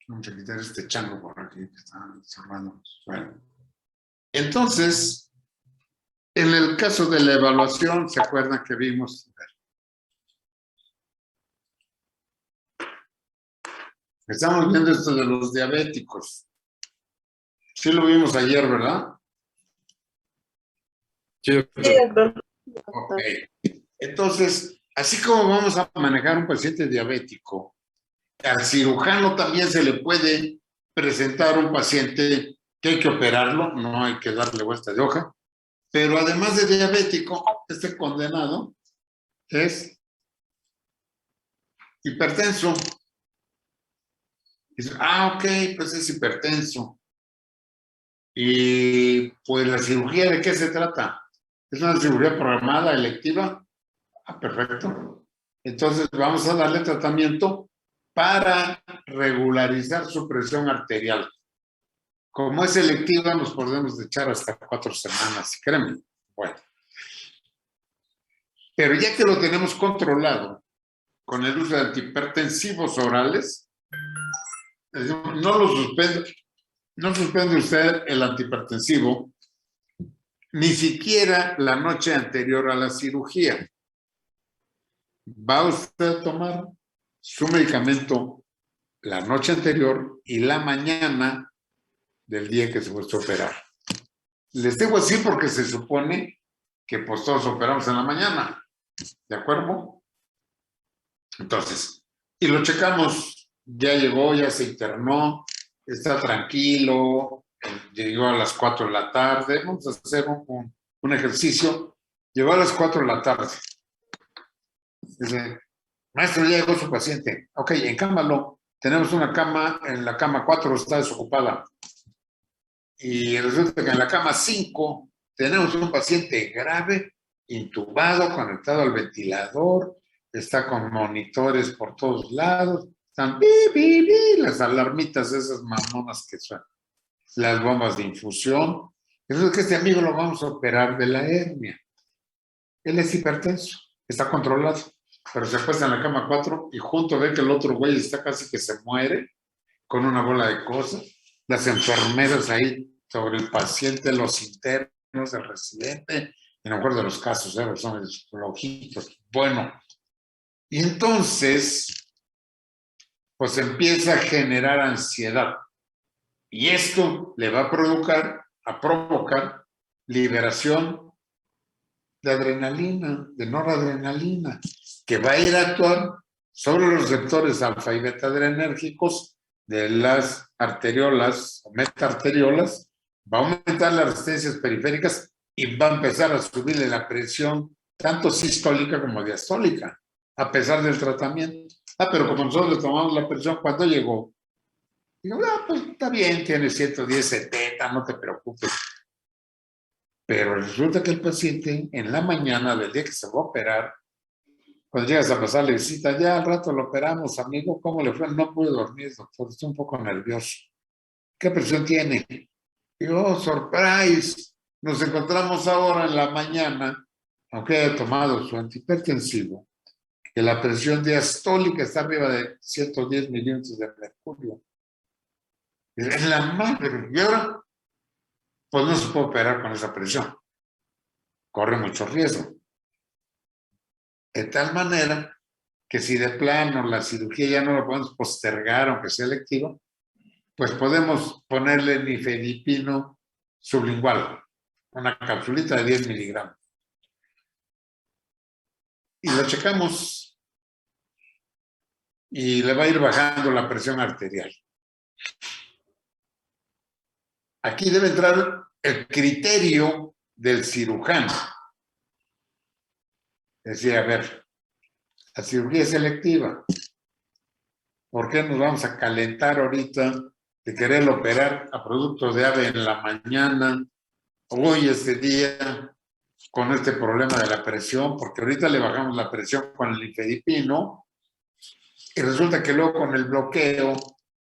Vamos a quitar este chango por aquí que está cerrando. Bueno, entonces, en el caso de la evaluación, ¿se acuerdan que vimos? Estamos viendo esto de los diabéticos. Sí lo vimos ayer, ¿verdad? Sí, doctor. Ok. Entonces, así como vamos a manejar un paciente diabético, al cirujano también se le puede presentar un paciente que hay que operarlo, no hay que darle vuelta de hoja, pero además de diabético, este condenado es hipertenso. Dice, ok, pues es hipertenso. Y pues la cirugía, ¿de qué se trata? ¿Es una cirugía programada, electiva? Ah, perfecto. Entonces vamos a darle tratamiento para regularizar su presión arterial. Como es selectiva, nos podemos echar hasta 4 semanas, créeme. Bueno, pero ya que lo tenemos controlado con el uso de antihipertensivos orales, no suspende usted el antihipertensivo ni siquiera la noche anterior a la cirugía. Va usted a tomar su medicamento la noche anterior y la mañana del día que se va a operar. Les digo así porque se supone que pues todos operamos en la mañana, ¿de acuerdo? Entonces, y lo checamos, ya llegó, ya se internó, está tranquilo, llegó a las 4 de la tarde, vamos a hacer un ejercicio, llegó a las 4 de la tarde. Dice, maestro, ya llegó su paciente. Ok, encámalo. Tenemos una cama, en la cama 4 está desocupada. Y resulta que en la cama 5 tenemos un paciente grave, intubado, conectado al ventilador, está con monitores por todos lados, están las alarmitas esas mamonas que son las bombas de infusión. Resulta que este amigo lo vamos a operar de la hernia. Él es hipertenso, está controlado, pero se acuesta en la cama 4 y junto ve que el otro güey está casi que se muere con una bola de cosas. Las enfermeras ahí sobre el paciente, los internos, el residente, en el mejor de los casos, son flojitos. Bueno, y entonces, pues empieza a generar ansiedad. Y esto le va a provocar liberación de adrenalina, de noradrenalina, que va a ir a actuar sobre los receptores alfa y beta adrenérgicos de las arteriolas o metaarteriolas, va a aumentar las resistencias periféricas y va a empezar a subirle la presión tanto sistólica como diastólica, a pesar del tratamiento. Pero como nosotros le tomamos la presión, cuando llegó, digo, pues está bien, tiene 110/70, no te preocupes. Pero resulta que el paciente en la mañana del día que se va a operar, cuando llegas a pasar la visita, ya al rato lo operamos, amigo, ¿cómo le fue? No pude dormir, doctor, estoy un poco nervioso. ¿Qué presión tiene? Digo, oh, surprise, nos encontramos ahora en la mañana, aunque haya tomado su antihipertensivo, que la presión diastólica está arriba de 110 milímetros de mercurio. Es la madre, y ahora, pues no se puede operar con esa presión. Corre mucho riesgo. De tal manera que si de plano la cirugía ya no la podemos postergar, aunque sea electiva, pues podemos ponerle nifedipino sublingual, una capsulita de 10 miligramos. Y lo checamos y le va a ir bajando la presión arterial. Aquí debe entrar el criterio del cirujano. Es decir, a ver, la cirugía es selectiva. ¿Por qué nos vamos a calentar ahorita de querer operar a producto de ave en la mañana, hoy, este día, con este problema de la presión? Porque ahorita le bajamos la presión con el nifedipino y resulta que luego con el bloqueo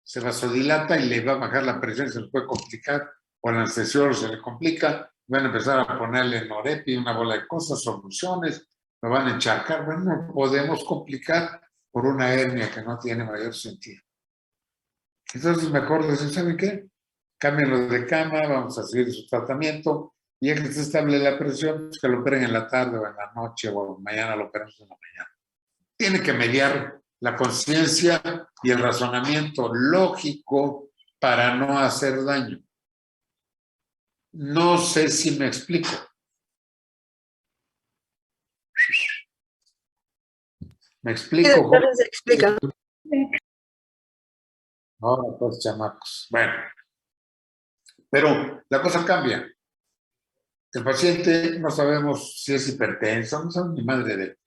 se vasodilata y le va a bajar la presión, se le puede complicar, o al anestesiólogo se le complica, van a empezar a ponerle norepi, una bola de cosas, soluciones, lo van a encharcar. Bueno, podemos complicar por una hernia que no tiene mayor sentido. Entonces mejor decir, ¿saben qué? Cámbienlo de cama, vamos a seguir su tratamiento. Y ya que esté estable la presión, pues que lo operen en la tarde o en la noche o mañana lo operamos en la mañana. Tiene que mediar la conciencia y el razonamiento lógico para no hacer daño. No sé si me explico. ¿Me Sí, explico? doctor, se explica. No, pues chamacos. Bueno, pero la cosa cambia. El paciente no sabemos si es hipertenso, no sabemos ni madre de él.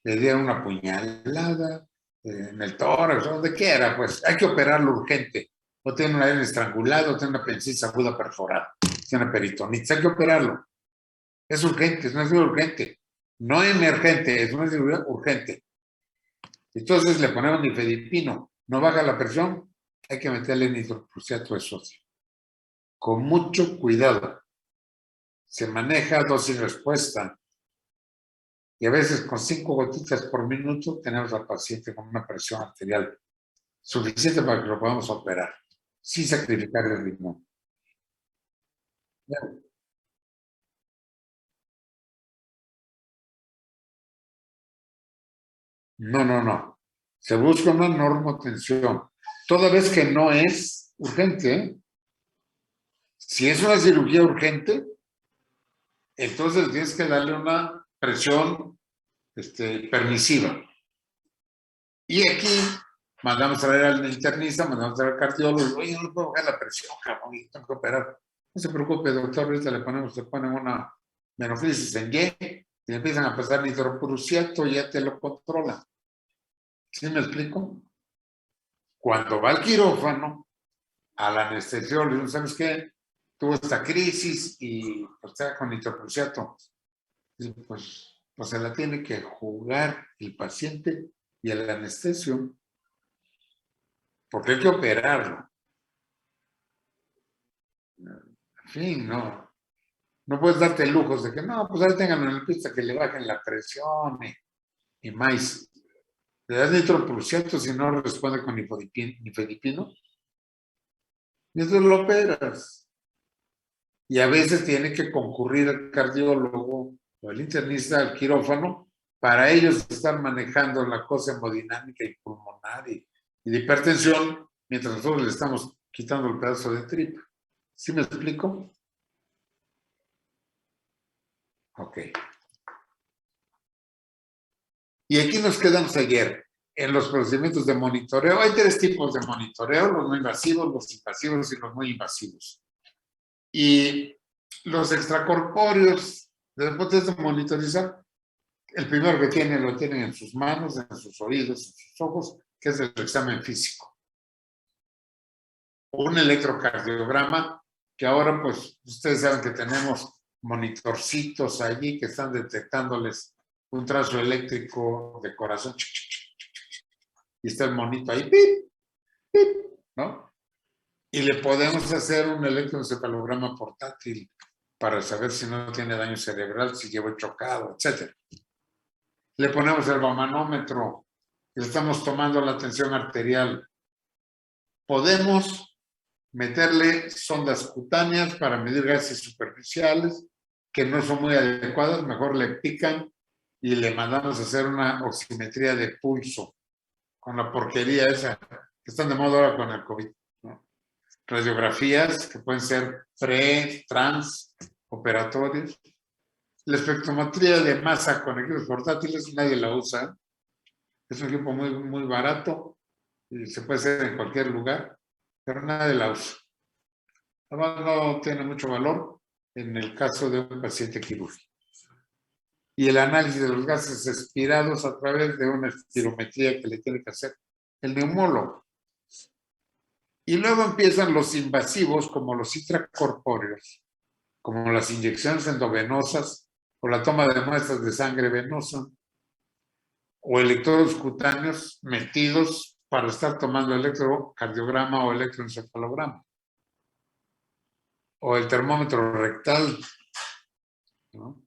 Le dieron una puñalada en el tórax, donde quiera, pues hay que operarlo urgente. O tiene una hernia estrangulada, o tiene una apendicitis aguda perforada, tiene una peritonitis, hay que operarlo. Es urgente, es una cirugía urgente. No emergente, es una cirugía urgente. Entonces le ponemos nifedipino, no baja la presión, hay que meterle nitroprusiato de sodio. Con mucho cuidado. Se maneja dosis respuesta. Y a veces con 5 gotitas por minuto tenemos al paciente con una presión arterial suficiente para que lo podamos operar, sin sacrificar el ritmo. No, no, no. Se busca una normotensión. Toda vez que no es urgente, ¿eh? Si es una cirugía urgente, entonces tienes que darle una presión permisiva. Y aquí mandamos a traer al internista, mandamos a traer al cardiólogo, oye, no le puedo bajar la presión, cabrón, tengo que operar. No se preocupe, doctor, ahorita le ponen una menoflisis en Y y le empiezan a pasar nitroprusiato y ya te lo controla. ¿Sí me explico? Cuando va al quirófano, al anestesiólogo, ¿sabes qué? Tuvo esta crisis y pues, está con nitroprusiato. Pues se la tiene que jugar el paciente y el anestesio, porque hay que operarlo. En fin, no. No puedes darte lujos de que no, pues ahí tengan en la pista que le bajen la presión y más. Le das nitroprusiato si no responde con nifedipino y entonces lo operas. Y a veces tiene que concurrir el cardiólogo o el internista al quirófano para ellos estar manejando la cosa hemodinámica y pulmonar y de hipertensión, mientras nosotros le estamos quitando el pedazo de tripa. ¿Sí me explico? Ok. Y aquí nos quedamos ayer en los procedimientos de monitoreo. Hay 3 tipos de monitoreo, los no invasivos, los invasivos y los muy invasivos. Y los extracorpóreos, después de monitorizar, el primero que tienen lo tienen en sus manos, en sus oídos, en sus ojos, que es el examen físico. Un electrocardiograma, que ahora pues ustedes saben que tenemos monitorcitos allí que están detectándoles un trazo eléctrico de corazón. Y está el monito ahí, ¡pip! ¡Pip! ¿No? Y le podemos hacer un electroencefalograma portátil para saber si no tiene daño cerebral, si llevo chocado, etc. Le ponemos el manómetro, le estamos tomando la tensión arterial. Podemos meterle sondas cutáneas para medir gases superficiales que no son muy adecuadas, mejor le pican y le mandamos a hacer una oximetría de pulso con la porquería esa que están de moda ahora con el COVID, ¿no? Radiografías que pueden ser pre, trans, operatorios. La espectrometría de masa con equipos portátiles nadie la usa. Es un equipo muy, muy barato y se puede hacer en cualquier lugar, pero nadie la usa. Además, no tiene mucho valor en el caso de un paciente quirúrgico. Y el análisis de los gases expirados a través de una espirometría que le tiene que hacer el neumólogo. Y luego empiezan los invasivos, como los intracorpóreos, como las inyecciones endovenosas o la toma de muestras de sangre venosa, o electrodos cutáneos metidos para estar tomando electrocardiograma o electroencefalograma, o el termómetro rectal, ¿no?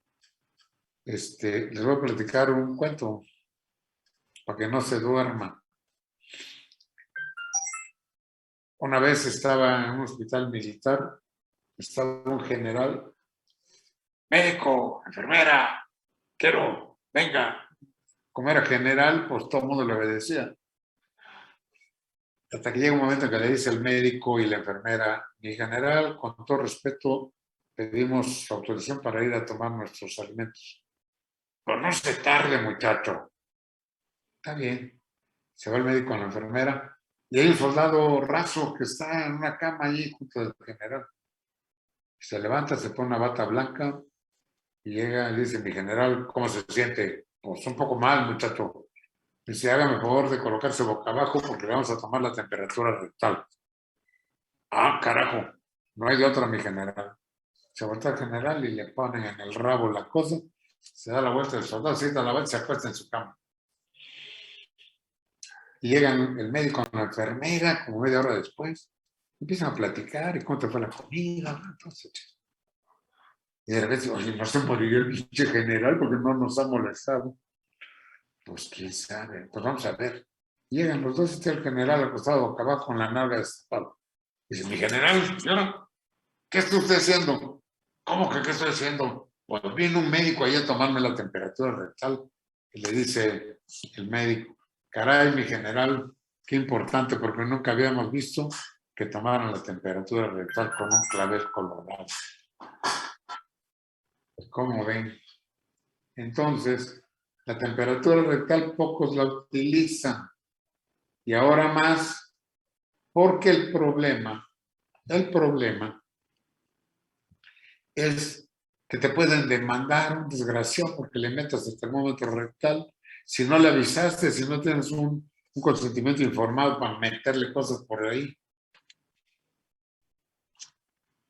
Les voy a platicar un cuento para que no se duerma. Una vez estaba en un hospital militar, estaba un general, médico, enfermera, quiero, venga. Como era general, pues todo el mundo le obedecía. Hasta que llega un momento en que le dice el médico y la enfermera, mi general, con todo respeto, pedimos autorización para ir a tomar nuestros alimentos. Pero no se tarde, muchacho. Está bien. Se va el médico con la enfermera y hay un soldado raso que está en una cama allí junto al general. Se levanta, se pone una bata blanca y llega y dice, mi general, ¿cómo se siente? Pues un poco mal, muchacho. Dice, hágame el favor de colocarse boca abajo porque le vamos a tomar la temperatura rectal. Ah, carajo, no hay de otra, mi general. Se voltea al general y le ponen en el rabo la cosa, se da la vuelta del soldado, se da la vuelta y se acuesta en su cama. Y llegan el médico con la enfermera, como media hora después, empiezan a platicar y cómo te fue la comida, ¿no? Entonces, y de repente, oye, no se moriría el pinche general porque no nos ha molestado. Pues quién sabe, pues vamos a ver. Llegan los dos y está el general acostado boca abajo con la nalga destapada. Dice, mi general, señora, ¿qué está usted haciendo? ¿Cómo que qué estoy haciendo? Pues vino un médico ahí a tomarme la temperatura rectal y le dice el médico, caray, mi general, qué importante, porque nunca habíamos visto que tomaran la temperatura rectal con un clavel colorado. ¿Cómo ven? Entonces, la temperatura rectal pocos la utilizan y ahora más porque el problema es que te pueden demandar un desgraciado porque le metas el termómetro rectal. Si no le avisaste, si no tienes un consentimiento informado para meterle cosas por ahí.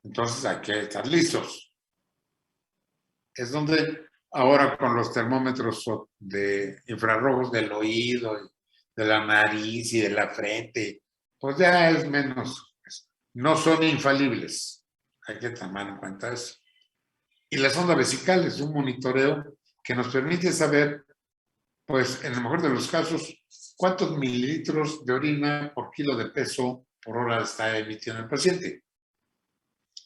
Entonces hay que estar listos. Es donde ahora con los termómetros de infrarrojos del oído, de la nariz y de la frente, pues ya es menos. No son infalibles. Hay que tomar en cuenta eso. Y la sonda vesical es un monitoreo que nos permite saber, pues en el mejor de los casos, cuántos mililitros de orina por kilo de peso por hora está emitiendo el paciente.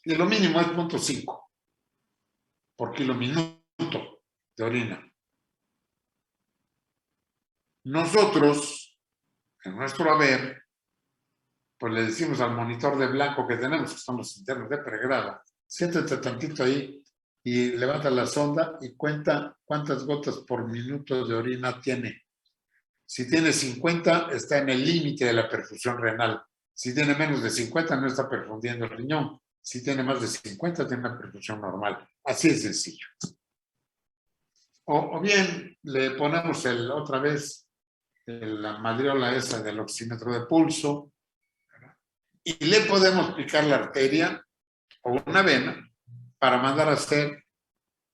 Y lo mínimo es 0.5 por kilo minuto de orina. Nosotros, en nuestro haber, pues le decimos al monitor de blanco que tenemos, que son los internos de pregrado, siéntate tantito ahí y levanta la sonda y cuenta cuántas gotas por minuto de orina tiene. Si tiene 50, está en el límite de la perfusión renal. Si tiene menos de 50, no está perfundiendo el riñón. Si tiene más de 50, tiene una perfusión normal. Así de sencillo. O bien le ponemos otra vez la madriola esa del oxímetro de pulso, ¿verdad? Y le podemos picar la arteria o una vena para mandar a hacer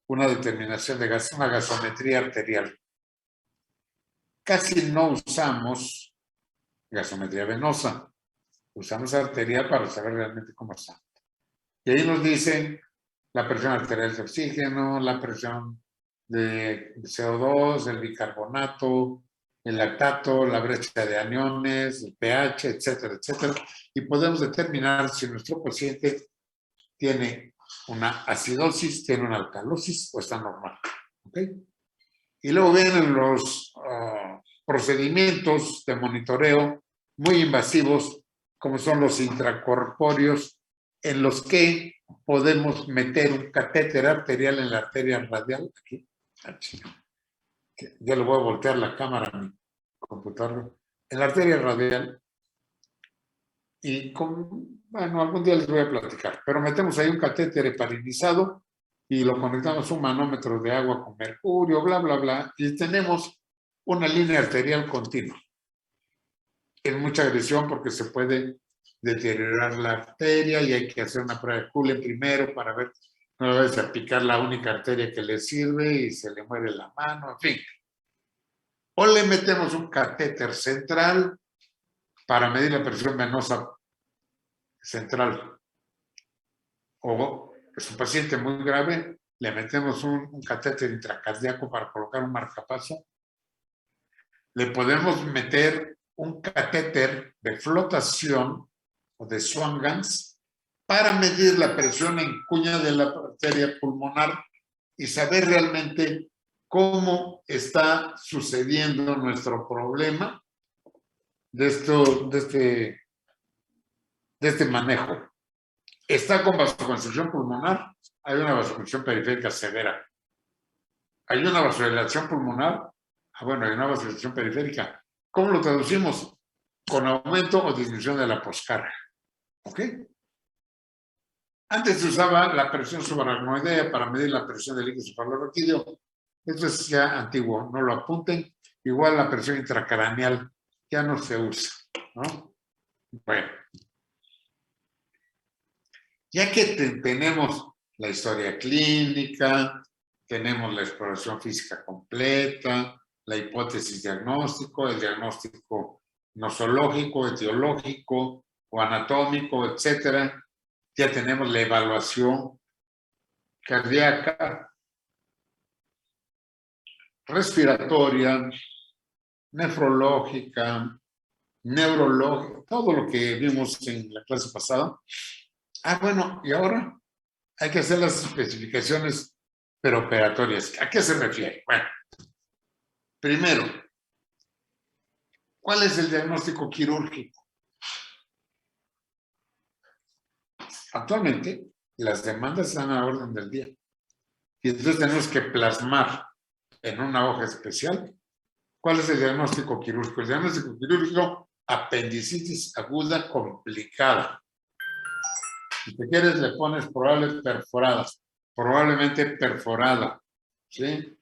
una determinación de gas, una gasometría arterial. Casi no usamos gasometría venosa, usamos arterial para saber realmente cómo está. Y ahí nos dicen la presión arterial de oxígeno, la presión de CO2, el bicarbonato, el lactato, la brecha de aniones, el pH, etcétera, etcétera. Y podemos determinar si nuestro paciente tiene una acidosis, tiene una alcalosis o está normal. ¿Ok? Y luego vienen los procedimientos de monitoreo muy invasivos, como son los intracorpóreos, en los que podemos meter un catéter arterial en la arteria radial. Aquí, ya le voy a voltear la cámara a mi computadora. En la arteria radial. Y bueno, algún día les voy a platicar, pero metemos ahí un catéter heparinizado y lo conectamos a un manómetro de agua con mercurio, bla, bla, bla, y tenemos una línea arterial continua. Tiene mucha agresión porque se puede deteriorar la arteria y hay que hacer una prueba de Cullen primero para ver, no le vayas a picar la única arteria que le sirve y se le muere la mano, en fin. O le metemos un catéter central para medir la presión venosa central. O es un paciente muy grave, le metemos un catéter intracardíaco para colocar un marcapaso. Le podemos meter un catéter de flotación o de Swan-Ganz para medir la presión en cuña de la arteria pulmonar y saber realmente cómo está sucediendo nuestro problema de este manejo. Está con vasoconstricción pulmonar, hay una vasoconstricción periférica severa. Hay una vasodilatación pulmonar, bueno, hay una vasodilatación periférica. ¿Cómo lo traducimos? Con aumento o disminución de la poscarga. ¿Ok? Antes se usaba la presión subaracnoidea para medir la presión del líquido cefalorraquídeo. Esto es ya antiguo, no lo apunten. Igual la presión intracraneal ya no se usa, ¿no? Bueno. Ya que tenemos la historia clínica, tenemos la exploración física completa, la hipótesis diagnóstico, el diagnóstico nosológico, etiológico o anatómico, etcétera. Ya tenemos la evaluación cardíaca, respiratoria, nefrológica, neurológica, todo lo que vimos en la clase pasada. Bueno, y ahora hay que hacer las especificaciones preoperatorias. ¿A qué se refiere? Bueno, primero, ¿cuál es el diagnóstico quirúrgico? Actualmente, las demandas están a la orden del día. Y entonces tenemos que plasmar en una hoja especial cuál es el diagnóstico quirúrgico. El diagnóstico quirúrgico, apendicitis aguda complicada. Si te quieres, le pones probablemente perforada. ¿Sí?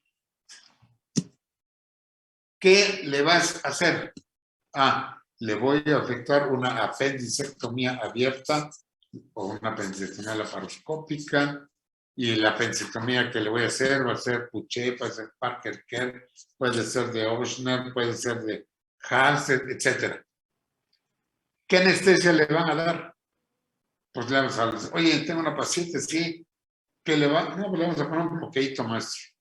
¿Qué le vas a hacer? Le voy a efectuar una apendicectomía abierta o una apendicectomía laparoscópica, y la apendicectomía que le voy a hacer va a ser Puché, puede ser Parker-Kerr, puede ser de Ochsner, puede ser de Halsted, etc. ¿Qué anestesia le van a dar? Pues le vamos a decir, oye, tengo una paciente, sí, ¿qué le va? No, pues le vamos a poner un bloqueito, maestro.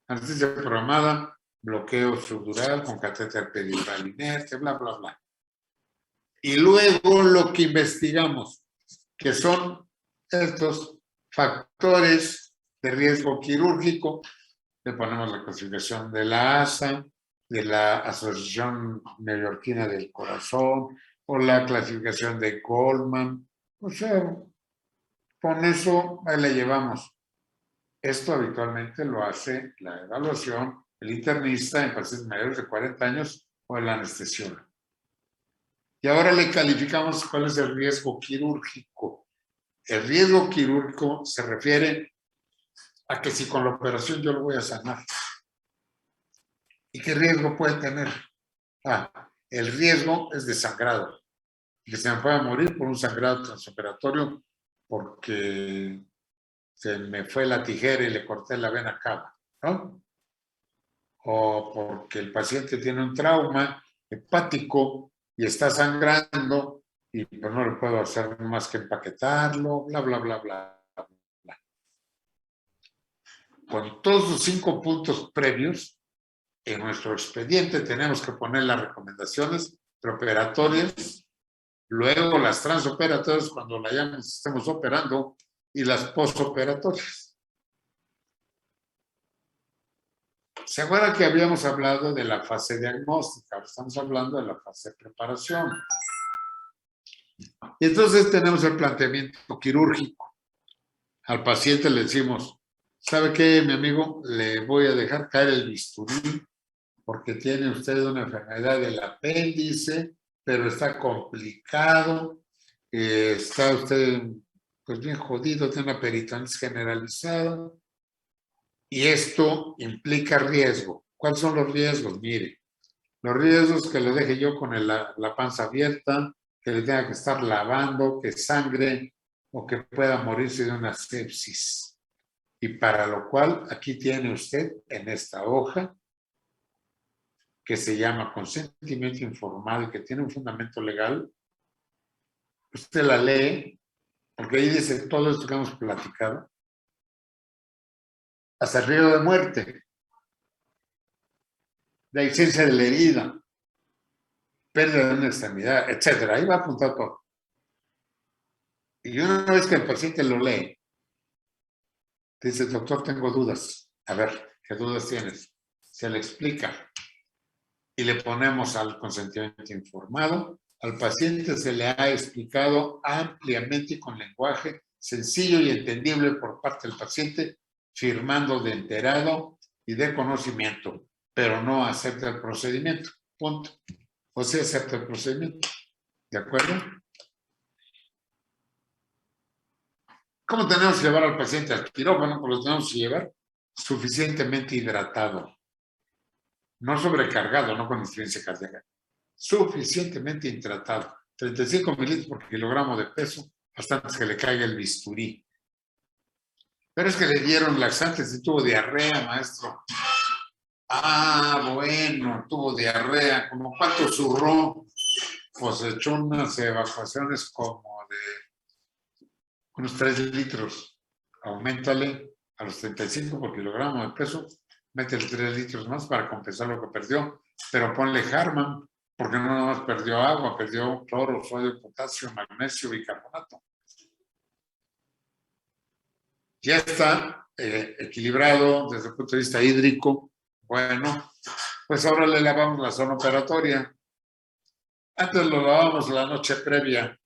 Anestesia programada, bloqueo subdural con catéter peridural inerte, bla, bla, bla. Y luego lo que investigamos, que son estos factores de riesgo quirúrgico, le ponemos la clasificación de la ASA, de la Asociación Neoyorquina del Corazón, o la clasificación de Goldman. O sea, con eso ahí le llevamos. Esto habitualmente lo hace la evaluación, el internista en pacientes mayores de 40 años o el anestesiólogo. Y ahora le calificamos cuál es el riesgo quirúrgico. El riesgo quirúrgico se refiere a que si con la operación yo lo voy a sanar. ¿Y qué riesgo puede tener? El riesgo es de sangrado. Que se me pueda morir por un sangrado transoperatorio porque se me fue la tijera y le corté la vena cava, ¿no? O porque el paciente tiene un trauma hepático y está sangrando y pues no le puedo hacer más que empaquetarlo, bla, bla, bla, bla, bla. Con todos los 5 puntos previos, en nuestro expediente tenemos que poner las recomendaciones preoperatorias, luego las transoperatorias cuando la estemos operando y las postoperatorias. ¿Se acuerdan que habíamos hablado de la fase diagnóstica? Ahora estamos hablando de la fase de preparación. Y entonces tenemos el planteamiento quirúrgico. Al paciente le decimos, ¿sabe qué, mi amigo? Le voy a dejar caer el bisturí porque tiene usted una enfermedad del apéndice, pero está complicado, está usted pues bien jodido, tiene una peritonitis generalizada, y esto implica riesgo. ¿Cuáles son los riesgos? Mire, los riesgos que le deje yo con la panza abierta, que le tenga que estar lavando, que sangre o que pueda morirse de una sepsis. Y para lo cual aquí tiene usted en esta hoja que se llama consentimiento informado y que tiene un fundamento legal, usted la lee, porque ahí dice todo esto que hemos platicado, hasta el riesgo de muerte, la existencia de la herida, pérdida de una extremidad, etc. Ahí va apuntado todo. Y una vez que el paciente lo lee, te dice, doctor, tengo dudas. A ver, ¿qué dudas tienes? Se le explica. Y le ponemos al consentimiento informado. Al paciente se le ha explicado ampliamente y con lenguaje sencillo y entendible por parte del paciente, firmando de enterado y de conocimiento, pero no acepta el procedimiento. Punto. O sea, acepta el procedimiento. ¿De acuerdo? ¿Cómo tenemos que llevar al paciente al quirófano? Pues lo tenemos que llevar suficientemente hidratado. No sobrecargado, no con insuficiencia cardíaca. Suficientemente hidratado. 35 mililitros por kilogramo de peso hasta antes que le caiga el bisturí. Pero es que le dieron laxantes y tuvo diarrea, maestro. Ah, bueno, tuvo diarrea. ¿Cómo cuánto zurró? Pues echó unas evacuaciones como de unos 3 litros. Auméntale a los 35 por kilogramo de peso. Métele 3 litros más para compensar lo que perdió. Pero ponle Harman, porque no nada más perdió agua, perdió cloro, sodio, potasio, magnesio, bicarbonato. Ya está equilibrado desde el punto de vista hídrico. Bueno, pues ahora le lavamos la zona operatoria. Antes lo lavábamos la noche previa.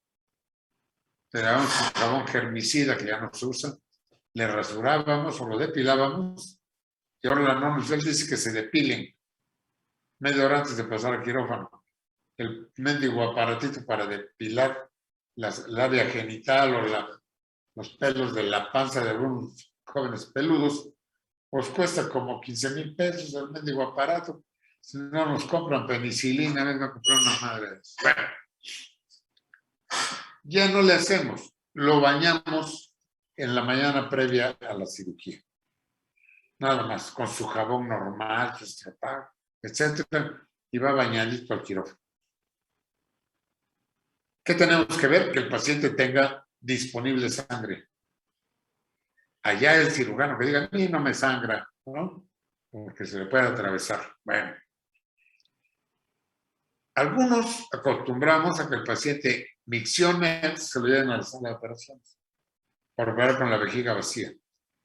Le dábamos un jabón germicida que ya no se usa. Le rasurábamos o lo depilábamos. Y ahora la norma dice que se depilen media hora antes de pasar al quirófano. El mendigo aparatito para depilar la área genital o los pelos de la panza de algunos jóvenes peludos, pues cuesta como 15,000 pesos el mendigo aparato. Si no nos compran penicilina, vengo a comprar una madre. Bueno, ya no le hacemos, lo bañamos en la mañana previa a la cirugía. Nada más, con su jabón normal, su estrapado, etcétera, y va bañadito al quirófano. ¿Qué tenemos que ver? Que el paciente tenga disponible sangre. Allá el cirujano que diga, a mí no me sangra, ¿no? Porque se le puede atravesar. Bueno. Algunos acostumbramos a que el paciente miccione, se lo lleven a la sala de operaciones, para operar con la vejiga vacía.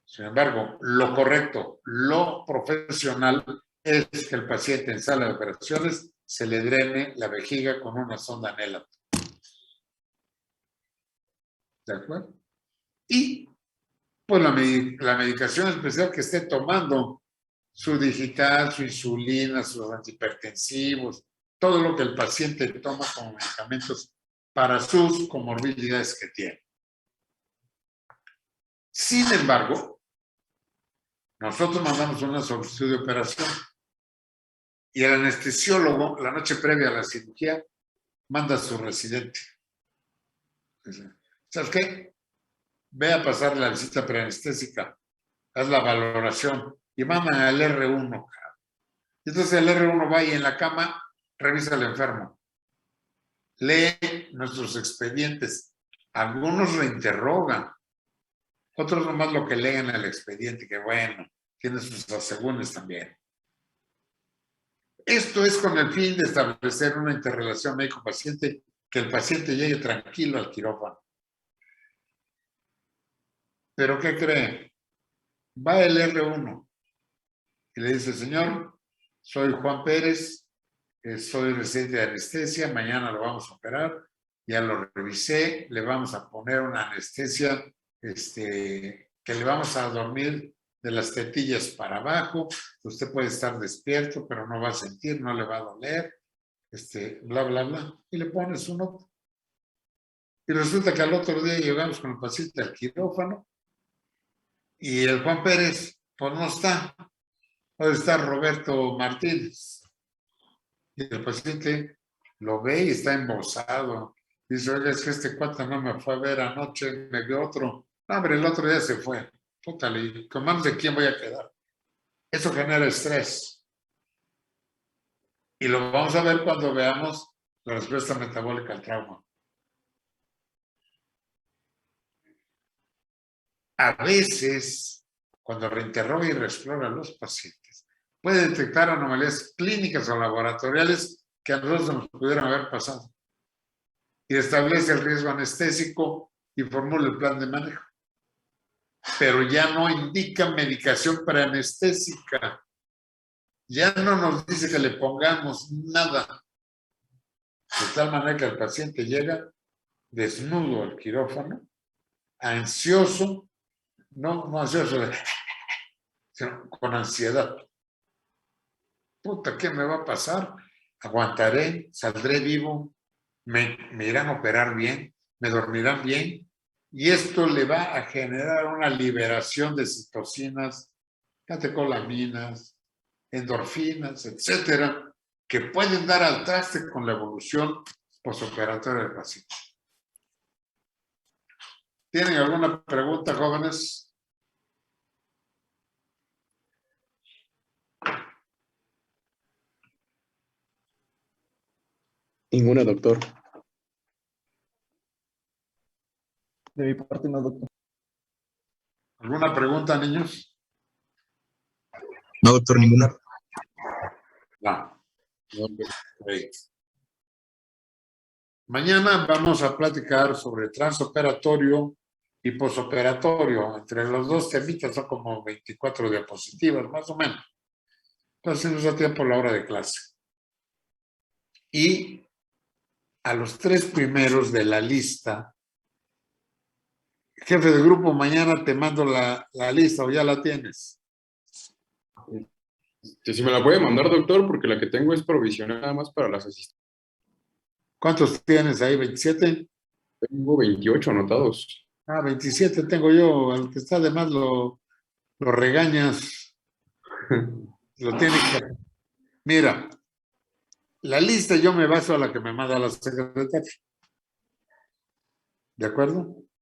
Sin embargo, lo correcto, lo profesional, es que el paciente en sala de operaciones se le drene la vejiga con una sonda anélato. ¿De acuerdo? Y pues la medicación especial que esté tomando, su digital, su insulina, sus antihipertensivos, todo lo que el paciente toma como medicamentos para sus comorbilidades que tiene. Sin embargo, nosotros mandamos una solicitud de operación y el anestesiólogo, la noche previa a la cirugía, manda a su residente. ¿Sabes qué? Ve a pasar la visita preanestésica, haz la valoración y mandan al R1. Entonces el R1 va y en la cama revisa al enfermo, lee nuestros expedientes, algunos reinterrogan, otros nomás lo que leen el expediente, que bueno, tiene sus asegúnes también. Esto es con el fin de establecer una interrelación médico-paciente, que el paciente llegue tranquilo al quirófano. ¿Pero qué cree? Va el R1 y le dice, señor, soy Juan Pérez, soy residente de anestesia, mañana lo vamos a operar, ya lo revisé, le vamos a poner una anestesia que le vamos a dormir de las tetillas para abajo, usted puede estar despierto, pero no va a sentir, no le va a doler, bla, bla, bla, y le pone su nota. Y resulta que al otro día llegamos con el paciente al quirófano y el Juan Pérez, pues no está. Puede estar Roberto Martínez. Y el paciente lo ve y está embosado. Dice, oiga, es que este cuate no me fue a ver anoche, me vio otro. No, hombre, el otro día se fue. Pútale, ¿con manos de quién voy a quedar? Eso genera estrés. Y lo vamos a ver cuando veamos la respuesta metabólica al trauma. A veces, cuando reinterroga y reexplora a los pacientes, puede detectar anomalías clínicas o laboratoriales que a nosotros nos pudieran haber pasado. Y establece el riesgo anestésico y formule el plan de manejo. Pero ya no indica medicación preanestésica. Ya no nos dice que le pongamos nada. De tal manera que el paciente llega desnudo al quirófano, ansioso, no ansioso, sino con ansiedad. Puta, ¿qué me va a pasar? ¿Aguantaré? ¿Saldré vivo? ¿Me irán a operar bien? ¿Me dormirán bien? Y esto le va a generar una liberación de citocinas, catecolaminas, endorfinas, etcétera, que pueden dar al traste con la evolución postoperatoria del paciente. ¿Tienen alguna pregunta, jóvenes? Ninguna, doctor. De mi parte no, doctor. ¿Alguna pregunta, niños? No, doctor, ninguna. No. Okay. Mañana vamos a platicar sobre transoperatorio y posoperatorio. Entre los dos temitas son como 24 diapositivas, más o menos. Entonces nos da tiempo la hora de clase. Y a los 3 primeros de la lista, jefe de grupo, mañana te mando la lista o ya la tienes. Si me la puede mandar, doctor, porque la que tengo es provisional nada más para las asistencias. ¿Cuántos tienes ahí? ¿27? Tengo 28 anotados. 27 tengo yo. Al que está de más lo regañas. Lo tiene que... Mira, la lista yo me baso a la que me manda la secretaria. ¿De acuerdo?